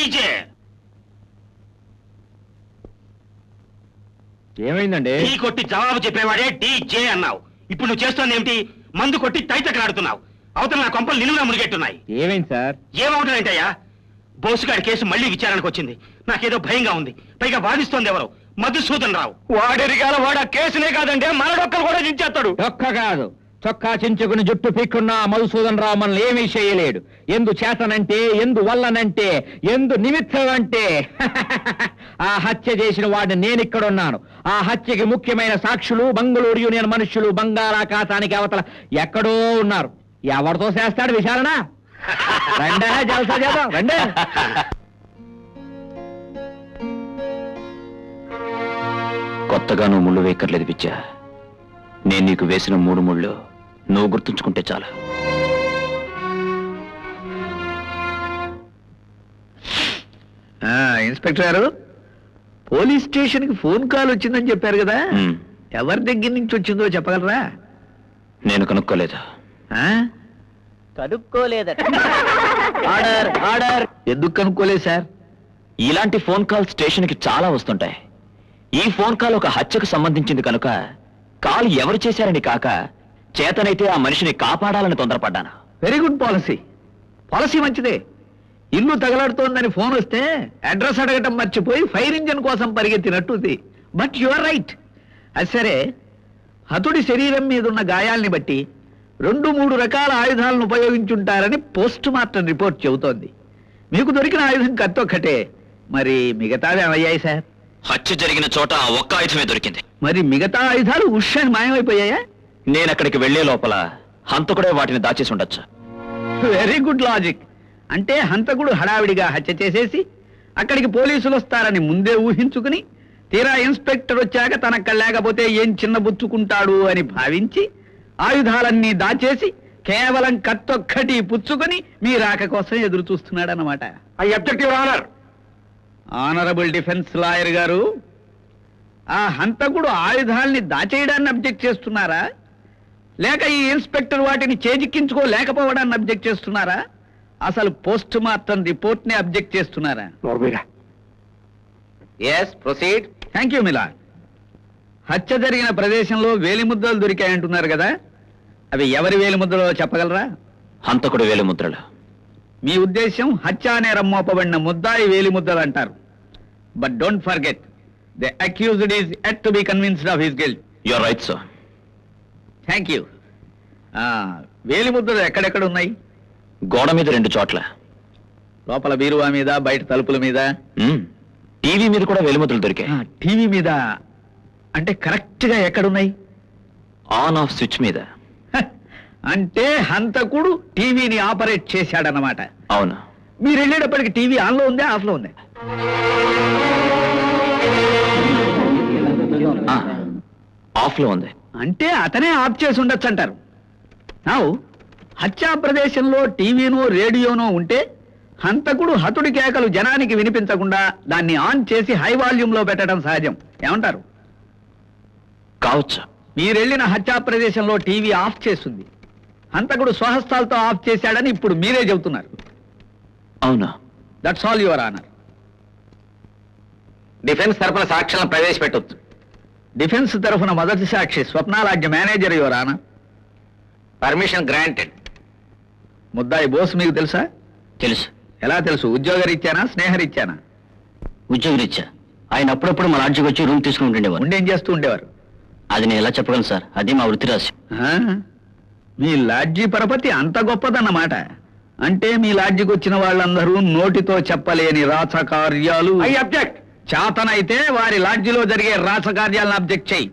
TJ. ఏమైందండి? Tea కొట్టి జవాబు చెప్పేవాడే టీజే అన్నావు. ఇప్పుడు నువ్వు చేస్తోంది ఏమిటి? మందు కొట్టి తైతకలాడుతున్నావు. అవతల నా కొంపలు నిలువునా మునిగెట్టున్నాయి. ఏమైంది సార్? ఏమవుతాయంటయ్యా? బోసుగాడి కేసు మళ్ళీ విచారణకు వచ్చింది. నాకేదో భయంగా ఉంది. పైగా వాదిస్తోంది ఎవరు? మధుసూదన్ రావు. వాడెరిగాల వాడు ఆ కేసునే కాదంటే మనడొక్కలు కూడా దించేస్తాడు. ఒక్క కాదు, చొక్కా చించుకుని జుట్టు పీక్కున్న మధుసూదన్ రావు మనల్ని ఏమీ చేయలేడు. ఎందు చేతనంటే, ఎందు వల్లనంటే, ఎందు నిమిత్తం అంటే ఆ హత్య చేసిన వాడిని నేనిక్కడున్నాను. ఆ హత్యకి ముఖ్యమైన సాక్షులు బంగళూరు యూనియన్ మనుష్యులు బంగాళాఖాతానికి అవతల ఎక్కడో ఉన్నారు. ఎవరితో చేస్తాడు విచారణ? రండే జలసా చేద్దాం, రండే. కొత్తగా నువ్వు ముళ్ళు వేయక్కర్లేదు పిచ్చా. నేను నీకు వేసిన 3 ముళ్ళు నువ్వు గుర్తుంచుకుంటే చాలు. ఇన్స్పెక్టర్ గారు, పోలీస్ స్టేషన్ కి ఫోన్ కాల్ వచ్చిందని చెప్పారు కదా, ఎవరి దగ్గర నుంచి వచ్చిందో చెప్పగలరా? నేను కనుక్కోలేదు. కనుక్కోలేదట. Order order. ఎందుకు కనుక్కోలేదు సార్? ఇలాంటి ఫోన్ కాల్ స్టేషన్ కి చాలా వస్తుంటాయి. ఈ ఫోన్ కాల్ ఒక హత్యకు సంబంధించింది కనుక కాల్ ఎవరు చేశారని కాక చేతనైతే ఆ మనిషిని కాపాడాలని తొందరపడ్డాను. Very good policy. పాలసీ మంచిదే. ఇల్లు తగలాడుతోందని ఫోన్ వస్తే అడ్రస్ అడగటం మర్చిపోయి ఫైర్ ఇంజన్ కోసం పరిగెత్తినట్టుంది. But you are right. అది సరే, హతుడి శరీరం మీద ఉన్న గాయాల్ని బట్టి 2-3 రకాల ఆయుధాలను ఉపయోగించుంటారని పోస్ట్ మార్టం రిపోర్ట్ చెబుతోంది. మీకు దొరికిన ఆయుధం కత్తొక్కటే. మరి మిగతావి ఏమయ్యాయి సార్? హత్య జరిగిన చోట ఆ ఒక్క ఆయుధమే దొరికింది. మరి మిగతా ఆయుధాలు ఉష్షని మాయమైపోయాయా? నేనక్కడికి వెళ్లే లోపల హంతకుడే వాటిని దాచేసి ఉండొచ్చు. Very good logic. అంటే హంతకుడు హడావిడిగా హత్య చేసేసి అక్కడికి పోలీసులు వస్తారని ముందే ఊహించుకుని తీరా ఇన్స్పెక్టర్ వచ్చాక తనక్కడ లేకపోతే ఏం చిన్నబుచ్చుకుంటాడు అని భావించి ఆయుధాలన్నీ దాచేసి కేవలం కత్తొక్కటి పుచ్చుకొని మీ రాక కోసం ఎదురు చూస్తున్నాడన్నమాట. I object your honour. Honourable defence lawyer గారు, ఆ హంతకుడు ఆయుధాల్ని దాచేయడాన్ని అబ్జెక్ట్ చేస్తున్నారా, లేక ఈ ఇన్స్పెక్టర్ వాటిని చేజిక్కించుకోలేకపోవడాన్ని అబ్జెక్ట్ చేస్తున్నారా, అసలు పోస్ట్ మార్టం రిపోర్ట్ ని అబ్జెక్ట్ చేస్తున్నారా? Yes, proceed. Thank you Mila. హత్య జరిగిన ప్రదేశంలో వేలిముద్రలు దొరికాయంటున్నారు కదా, అవి ఎవరి వేలిముద్రలో చెప్పగలరా? హంతకుడు వేలిముద్రలు. మీ ఉద్దేశం హత్యా నేరం మోపబడిన ముద్దాయి వేలిముద్రలు అంటారు. But don't forget, the accused is yet to be convinced of his guilt. You are right sir. Thank you. వేలిముద్రలు ఎక్కడెక్కడ ఉన్నాయి? గోడ మీద 2 చోట్ల. లోపల బీరువా మీద, బయట తలుపుల మీద, టీవీ మీద కూడా వేలిముద్రలు దొరికాయి. టీవీ మీద అంటే కరెక్ట్ గా ఎక్కడున్నాయి? ఆన్ ఆఫ్ స్విచ్ మీద. అంటే హంతకుడు టీవీని ఆపరేట్ చేశాడన్నమాట. అవును. మీరు వెళ్ళేటప్పటికి టీవీ ఆన్ లో ఉందా, ఆఫ్ లో ఉందా? ఆఫ్ లో ఉంది. అంటే అతనే ఆఫ్ చేసి ఉండొచ్చు అంటారు. హత్యా ప్రదేశంలో టీవీనో రేడియోనో ఉంటే హంతకుడు హతుడి కేకలు జనానికి వినిపించకుండా దాన్ని ఆన్ చేసి హై వాల్యూమ్ లో పెట్టడం సహజం. ఏమంటారు? కావచ్చు. మీరెళ్ళిన హత్యా ప్రదేశంలో టీవీ ఆఫ్ చేస్తుంది. హంతకుడు స్వహస్తాలతో ఆఫ్ చేశాడని ఇప్పుడు మీరే చెబుతున్నారు. అవునా? That's all your honour. Defence తరపున సాక్ష్యాలను ప్రవేశపెట్టొచ్చు. డిఫెన్స్ తరఫున మొదటి సాక్షి Swapnarajya manager your honour. Permission granted. ముద్దాయి బోస్ మీకు తెలుసా? తెలుసు. ఎలా తెలుసు? ఉద్యోగరీత్యానా, స్నేహరీత్యానా? ఉద్యోగరీత్యా. ఆయన అప్పుడప్పుడు మా లాడ్జికి వచ్చి రూమ్ తీసుకుని ఉండేవారు. ఉండి ఏం చేస్తూ ఉండేవారు? అది నేను ఎలా చెప్పగలను సార్, అది మా వృత్తి రహస్యం. మీ లాడ్జీ పరపతి అంత గొప్పదన్నమాట. అంటే మీ లాడ్జికి వచ్చిన వాళ్ళందరూ నోటితో చెప్పలేని రాచకార్యాలు. I object. చేతనైతే వారి లాడ్జిలో జరిగే రాచకార్యాలను అబ్జెక్ట్ చేయి.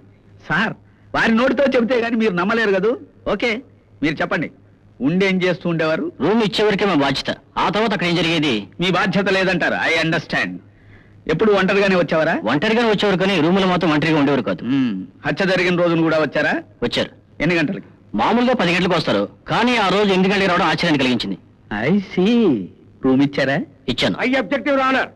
సార్, వారి నోటితో చెబితే గాని మీరు నమ్మలేరు కదూ. ఓకే, మీరు చెప్పండి. ఉండేం చేస్తూ ఉండేవారు? రూమ్ ఇచ్చేవరకే మా బాధ్యత. ఆ తర్వాత అక్కడ ఏం జరిగేది మీ బాధ్యత లేదంటారు. I understand. ఎప్పుడు ఒంటరిగానే వచ్చేవారా? ఒంటరిగానే వచ్చేవారు, కానీ రూములో మాత్రం ఒంటరిగా ఉండేవారు కాదు. హత్య జరిగిన రోజును కూడా వచ్చారా? వచ్చారు. ఎన్ని గంటలకి? మామూలుగా 10 గంటలకు వస్తారు, కానీ ఆ రోజు 8 గంటలకు రావడం ఆశ్చర్యాన్ని కలిగించింది. I see. రూమ్ ఇచ్చారా? ఇచ్చాను. I object your honour.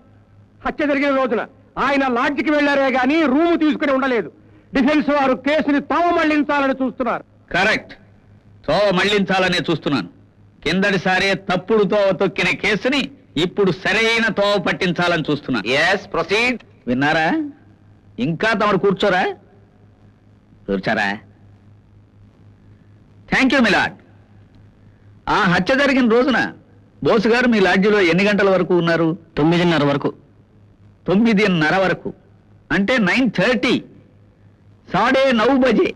హత్య జరిగిన రోజున ఆయన లాడ్జికి వెళ్లారే గానీ రూము తీసుకుని ఉండలేదు. డిఫెన్స్ వారు కేసుని తాము మళ్లించాలని చూస్తున్నారు. కరెక్ట్. తో మళ్లించాలనే చూస్తున్నాను. కిందటిసారి తప్పుడుతో తొక్కిన కేసుని ఇప్పుడు సరైన తోవ పట్టించాలని చూస్తున్నా. Yes proceed. విన్నారా? ఇంకా తమరు కూర్చోరా? కూర్చోరా. Thank you milord. ఆ హత్య జరిగిన రోజున బోసు గారు మీ లాడ్జిలో ఎన్ని గంటల వరకు ఉన్నారు? 9:30 వరకు. 9:30 వరకు అంటే 9:30. 9:30 బజే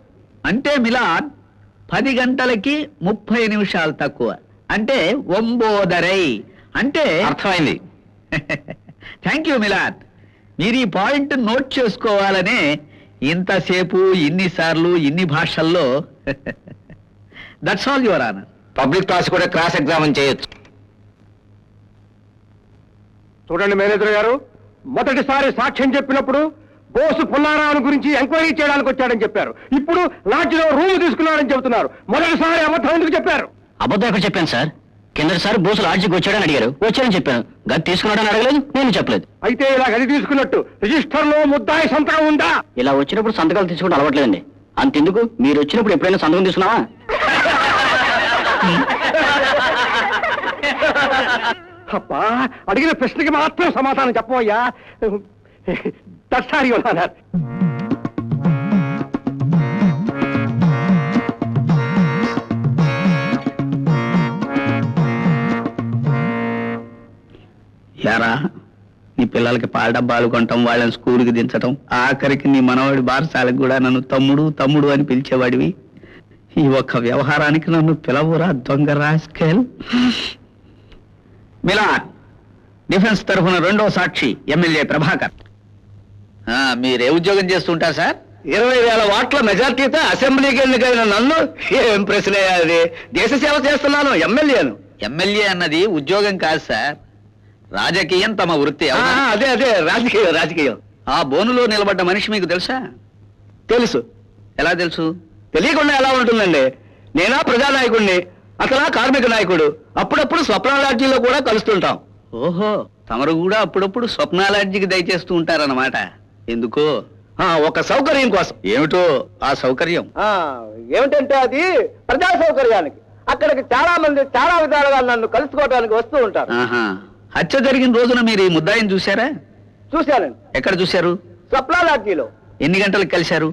అంటే మిలాద్ 10 గంటలకి 30 నిమిషాలు తక్కువ అంటే 9:30 అంటే అర్థమైంది. Thank you Milad. మీరు ఈ పాయింట్ నోట్ చేసుకోవాలనే ఇంతసేపు ఇన్నిసార్లు ఇన్ని భాషల్లో that's all your honour. Public class కూడా క్రాస్ ఎగ్జామిన్ చేయొచ్చు. చూడండి మేనేజర్ గారు, మొదటిసారి సాక్ష్యం చెప్పినప్పుడు బోసు పుల్లారావు గురించి ఎంక్వైరీ చేయడానికి వచ్చాడని చెప్పారు. ఇప్పుడు లాడ్జిలో రూమ్ తీసుకున్నాడని చెబుతున్నారు. మొదటిసారి అబద్ధం ఎందుకు చెప్పారు? అబద్ధం ఎక్కడ చెప్పాను సార్? కిందసారి బోసు లాడ్జికి వచ్చాడని అడిగారు, వచ్చాడని చెప్పాను. గది తీసుకున్నాడని అడగలేదు, నేను చెప్పలేదు. అయితే ఇలా గది తీసుకున్నట్టు రిజిస్టర్ లో ముద్దాయి సంతకం ఉందా? ఇలా వచ్చినప్పుడు సంతకాలు తీసుకోవడం అలవాట్లేదండి. అంతెందుకు, మీరు వచ్చినప్పుడు ఎప్పుడైనా సంతకం తీసుకున్నావా? అబ్బా, అడిగిన ప్రశ్నకి మాత్రం సమాధానం చెప్పవయ్యా. దట్సారి ఉన్నారు. యారా, నీ పిల్లలకి పాల డబ్బాలు కొనటం, వాళ్ళని స్కూల్కి దించటం, ఆఖరికి నీ మనవాడి బారసాలకు కూడా నన్ను తమ్ముడు తమ్ముడు అని పిలిచేవాడివి. ఈ ఒక్క వ్యవహారానికి నన్ను పిలవురా దొంగ రాస్కెల్. మిలాడ్, డిఫెన్స్ తరఫున రెండో సాక్షి ఎమ్మెల్యే ప్రభాకర్. మీరే ఉద్యోగం చేస్తుంటారు సార్? 20,000 ఓట్ల మెజార్టీతో అసెంబ్లీకి ఎన్నికైన నన్ను ఏం ప్రశ్న అది? దేశ సేవ చేస్తున్నాను, ఎమ్మెల్యేను. ఎమ్మెల్యే అన్నది ఉద్యోగం కాదు సార్, రాజకీయం తమ వృత్తి. అవునా? అదే రాజకీయం. ఆ బోనులో నిలబడ్డ మనిషి మీకు తెలుసా? తెలుసు. ఎలా తెలుసు? తెలియకుండా ఎలా ఉంటుందండి? నేనా ప్రజానాయకుడిని, అతనా కార్మిక నాయకుడు. అప్పుడప్పుడు స్వప్న లాడ్జీలో కూడా కలుస్తుంటాం. ఓహో, తమరు కూడా అప్పుడప్పుడు స్వప్నాలాడ్జికి దయచేస్తూ ఉంటారన్నమాట. ఎందుకో? ఒక సౌకర్యం కోసం. ఏమిటో ఆ సౌకర్యం? ఏమిటంటే అది ప్రజా సౌకర్యానికి. అక్కడికి చాలా మంది చాలా విధాలుగా నన్ను కలుసుకోవడానికి వస్తూ ఉంటారు. ఆహా. హత్య జరిగిన రోజున మీరు ఈ ముద్దాయిని చూశారా? చూశానండి. ఎక్కడ చూశారు? స్వప్న లాడ్జీలో. ఎన్ని గంటలకు కలిశారు?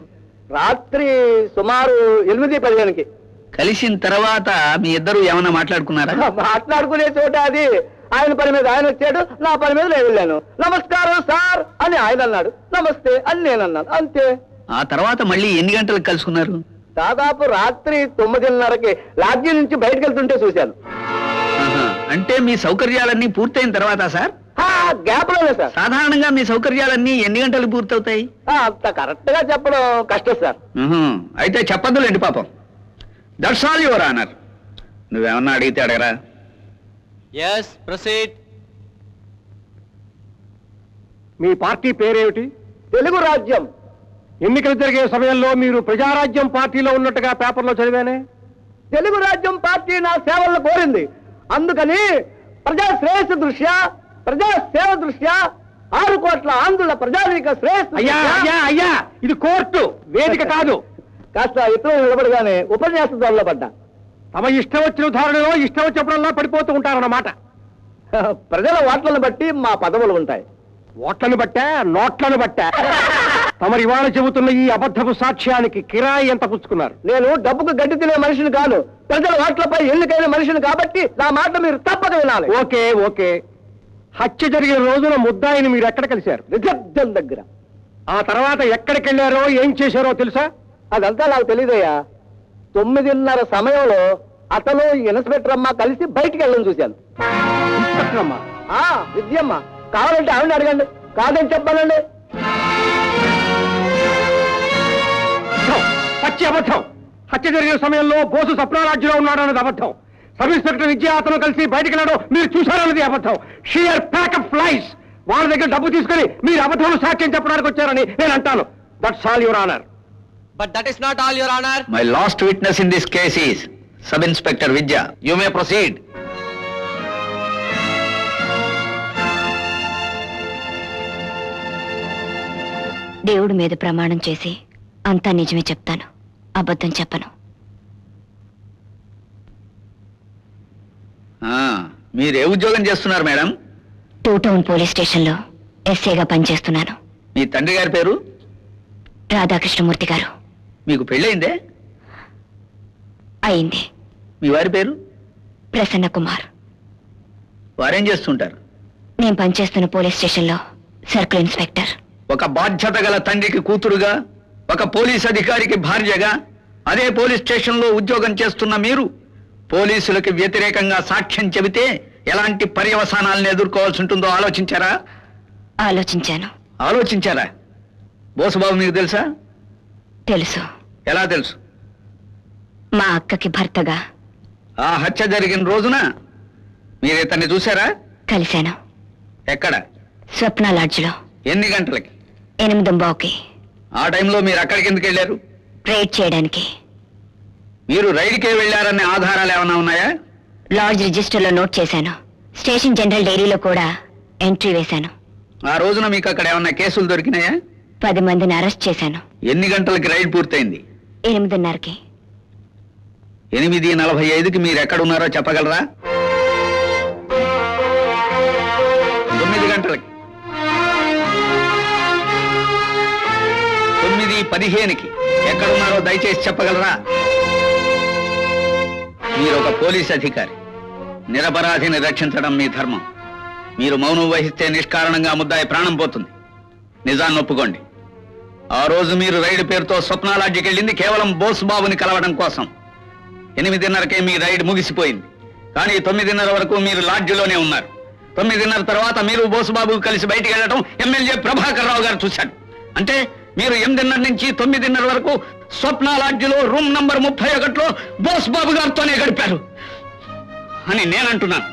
రాత్రి సుమారు 8:15కి. కలిసిన తర్వాత మీ ఇద్దరు ఏమన్నా మాట్లాడుకున్నారా? మాట్లాడుకునే చోట అది. ఆయన పని మీద ఆయన వచ్చాడు, నా పని మీద నేను వెళ్ళాను. నమస్కారం సార్ అని ఆయన అన్నాడు, నమస్తే అని నేను అన్నాను, అంతే. ఆ తర్వాత మళ్ళీ ఎన్ని గంటలకు కలుసుకున్నారు? దాదాపు రాత్రి 9:30కి లాడ్జీ నుంచి బయటకు వెళ్తుంటే చూశాను. ఆహా. అంటే మీ సౌకర్యాలన్నీ పూర్తయిన తర్వాత సార్? గ్యాప్ లోనే సార్. సాధారణంగా మీ సౌకర్యాలన్నీ ఎన్ని గంటలు పూర్తవుతాయి? అంత కరెక్ట్ గా చెప్పడం కష్టం సార్. అయితే చెప్పద్దులేండి పాపం. That's all your honour. నువ్వేమన్నా అడిగితే అడగరా? Yes proceed. మీ పార్టీ పేరేమిటి? తెలుగు రాజ్యం. ఎన్నికలు జరిగే సమయంలో మీరు ప్రజారాజ్యం పార్టీలో ఉన్నట్టుగా పేపర్లో చదివానే. తెలుగు రాజ్యం పార్టీ నా సేవలను కోరింది. అందుకని ప్రజా శ్రేయస్సు దృష్ట్యా, ప్రజా సేవ దృష్ట్యా 6 కోట్ల ఆంధ్రుల ప్రజానీక శ్రేయస్సు అయ్యా దృష్ట్యా- అయ్యా అయ్యా, ఇది కోర్టు, వేదిక కాదు. కాస్త ఇతరులు నిలబడగానే ఉపన్యాసంలో పడ్డా. తమ ఇష్టం వచ్చిన ధోరణిలో ఇష్టం వచ్చినప్పుడల్లా పడిపోతూ ఉంటారన్నమాట. ప్రజల ఓట్లను బట్టి మా పదవులు ఉంటాయి. ఓట్లను బట్టా, నోట్లను బట్టా? తమరు ఇవాళ చెబుతున్న ఈ అబద్ధపు సాక్ష్యానికి కిరాయి ఎంత పుచ్చుకున్నారు? నేను డబ్బుకు గడ్డి తినే మనిషిని కాను, ప్రజల ఓట్లపై ఎన్నికైన మనిషిని కాబట్టి నా మాట మీరు తప్పక వినాలి. Okay okay. హత్య జరిగిన రోజున ముద్దాయిని మీరు ఎక్కడ కలిశారు? రిసెప్షన్ దగ్గర. ఆ తర్వాత ఎక్కడికి వెళ్ళారో ఏం చేశారో తెలుసా? అదంతా నాకు తెలియదయ్యా. 9:30 సమయంలో అతను ఇన్స్పెక్టర్ అమ్మ కలిసి బయటికి వెళ్ళడం చూశాను. ఇన్స్పెక్టర్ అమ్మా? విద్యమ్మ. కావాలంటే ఆవిడ అడగండి, కాదని చెప్పానండి. పచ్చి అబద్ధం. హత్య జరిగిన సమయంలో బోసు సప్నారాజ్యంలో ఉన్నాడన్నది అబద్ధం. సబ్ ఇన్స్పెక్టర్ విద్య అతను కలిసి బయటికి వెళ్ళడం మీరు చూశారన్నది అబద్ధం. Shear pack of flies. వాళ్ళ దగ్గర డబ్బు తీసుకుని మీరు అబద్ధం సాక్ష్యం చెప్పడానికి వచ్చారని నేను అంటాను. That's all your honour. But that is not all your honour. My last witness in this case is sub inspector Vidya. You may proceed. దేవుడి మీద ప్రమాణం చేసి అంతా నిజమే చెప్తాను, అబద్ధం చెప్పను. మీరే ఉద్యోగం చేస్తున్నారు మేడం? టూ టౌన్ పోలీస్ స్టేషన్లో ఎస్ఐగా పనిచేస్తున్నాను. మీ తండ్రి గారి పేరు? రాధాకృష్ణమూర్తి గారు. మీకు పెళ్ళయిందే? అయింది. మీ వారి పేరు? ప్రసన్న కుమార్. వారేం చేస్తుంటారు? నేను పనిచేస్తున్న పోలీస్ స్టేషన్లో సర్కిల్ ఇన్స్పెక్టర్. ఒక బాధ్యత గల తండ్రికి కూతురుగా, ఒక పోలీస్ అధికారికి భార్యగా, అదే పోలీస్ స్టేషన్లో ఉద్యోగం చేస్తున్న మీరు పోలీసులకు వ్యతిరేకంగా సాక్ష్యం చెబితే ఎలాంటి పర్యవసానాలను ఎదుర్కోవాల్సి ఉంటుందో ఆలోచించారా? ఆలోచించారా? బోసుబాబు మీకు తెలుసా? తెలుసు. ఎలా తెలుసు? మా అక్కకి భర్తగా. ఆ హత్య జరిగిన రోజున మీరు ఇతన్ని చూసారా? కలిశాను. ఎక్కడ? స్వప్న లాడ్జ్లో. ఎన్ని గంటలకి? 8:15కి. ఆ టైంలో మీరు అక్కడికి ఎందుకు వెళ్ళారు? రైడ్ చేయడానికి. మీరు రైడ్కే వెళ్ళారనే ఆధారాలు ఏమైనా ఉన్నాయా? లాడ్జ్ రిజిస్టర్లో నోట్ చేశాను. స్టేషన్ జనరల్ డైరీలో కూడా ఎంట్రీ వేశాను. ఆ రోజున మీకు అక్కడ ఏమన్నా కేసులు దొరికినాయా? 10 మందిని అరెస్ట్ చేశాను. ఎన్ని గంటలకి రైడ్ పూర్తయింది? 8:30కి. 8:45కి మీరు ఎక్కడున్నారో చెప్పగలరా? 9 గంటలకి. 9:15కి ఎక్కడున్నారో దయచేసి చెప్పగలరా? మీరు ఒక పోలీస్ అధికారి. నిరపరాధిని రక్షించడం మీ ధర్మం. మీరు మౌనం వహిస్తే నిష్కారణంగా ముద్దాయి ప్రాణం పోతుంది. నిజాన్ని ఒప్పుకోండి. ఆ రోజు మీరు రైడ్ పేరుతో స్వప్న లాడ్జికి వెళ్ళింది కేవలం బోస్ బాబుని కలవడం కోసం. 8:30కే మీ రైడ్ ముగిసిపోయింది. కానీ 9:30 వరకు మీరు లాడ్జిలోనే ఉన్నారు. 9:30 తర్వాత మీరు బోస్ బాబు కలిసి బయటికి వెళ్ళడం ఎమ్మెల్యే ప్రభాకర్ రావు గారు చూశాడు. అంటే మీరు 8:30 నుంచి 9:30 వరకు స్వప్న లాడ్జిలో రూమ్ నంబర్ 31లో బోస్ బాబు గారితోనే గడిపారు అని నేనంటున్నాను.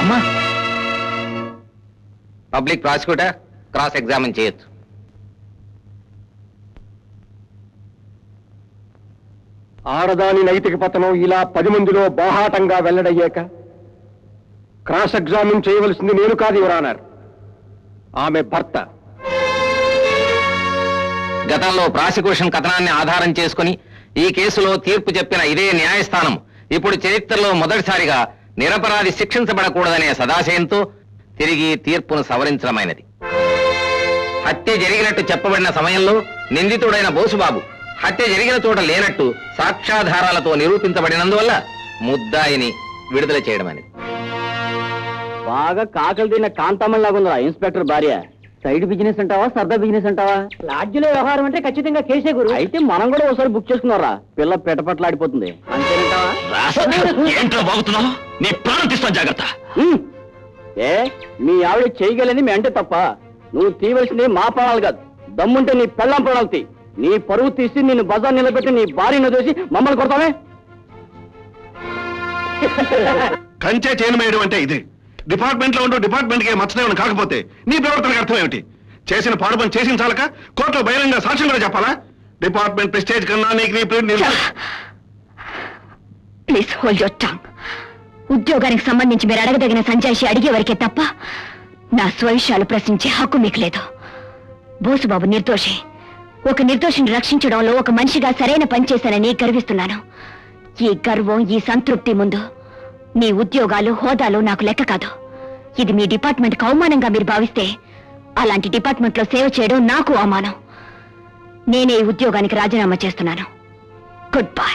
అమ్మా, పబ్లిక్ ప్రాసిక్యూటర్ క్రాస్ ఎగ్జామిన్ చేయొచ్చు. ఆడదాని నైతిక పతనం ఇలా 10 మందిలో బాహాటంగా వెల్లడయ్యాక క్రాస్ ఎగ్జామిన్ చేయవలసింది నేను కాదు, యువర్ ఆనర్, ఆమె భర్త. గతంలో ప్రాసిక్యూషన్ కథనాన్ని ఆధారం చేసుకుని ఈ కేసులో తీర్పు చెప్పిన ఇదే న్యాయస్థానం ఇప్పుడు చరిత్రలో మొదటిసారిగా నిరపరాధి శిక్షించబడకూడదనే సదాశయంతో తిరిగి తీర్పును సవరించడమైనది. హత్య జరిగినట్టు చెప్పబడిన సమయంలో నిందితుడైన బోసుబాబు హత్య జరిగిన చోట లేనట్టు సాక్ష్యాధారాలతో నిరూపించబడినందువల్ల ముద్దాయిని విడుదల చేయడమైనది. బాగా కాకలు తిన్న కాంతమ్మలాగుందా ఇన్స్పెక్టర్ భార్య? సైడ్ బిజినెస్ అంటావా, సరదా బిజినెస్ అంటావా? లాడ్జిలో వ్యవహారం అంటే ఖచ్చితంగా కేసే గురు. అయితే మనం కూడా ఒకసారి బుక్ చేసుకున్నారా? పిల్ల పెటపట్లాడిపోతుంది అంతేనంటావా? ఏంట్రా బాగుతున్నావు? నీ ప్రాణం తీస్తాను, జాగ్రత్త. ఏ మీ ఆవిడ చేయగలని మీ అంటే తప్ప. నువ్వు తీయవలసింది మా ప్రాణాలు కాదు. దమ్ముంటే నీ పెళ్ళం ప్రాణాలు తీ. నీ పరువు తీసి నిన్ను బజార్ నిలబెట్టి నీ భార్యను దోసి మమ్మల్ని కొడతామే. కంచే చేయడం అంటే ఇది. డిపార్ట్మెంట్ లో ఉంటూ డిపార్ట్మెంట్ కి మచ్చదేమని కాకపోతే నీ ప్రవర్తనకు అర్థం ఏమిటి? చేసిన పాడు పని చేసిన చాలక కోర్టులో బహిరంగ సాక్ష్యం కూడా చెప్పాలా? డిపార్ట్మెంట్ ప్రెస్టేజ్ కన్నా నీకు ప్లీజ్ హోల్డ్ యువర్ టంగ్. ఉద్యోగానికి సంబంధించి మీరు అడగదగిన సంజాయిషి అడిగే వరకే తప్ప నా స్వవిషయాలు ప్రశ్నించే హక్కు మీకు లేదు. బోసుబాబు నిర్దోషి. ఒక నిర్దోషిని రక్షించడంలో ఒక మనిషిగా సరైన పని చేశానని గర్విస్తున్నాను. ఈ గర్వం, ఈ సంతృప్తి ముందు మీ ఉద్యోగాలు, హోదాలు నాకు లెక్క కాదు. ఇది మీ డిపార్ట్మెంట్కి అవమానంగా మీరు భావిస్తే అలాంటి డిపార్ట్మెంట్లో సేవ చేయడం నాకు అవమానం. నేనే ఈ ఉద్యోగానికి రాజీనామా చేస్తున్నాను. Good bye.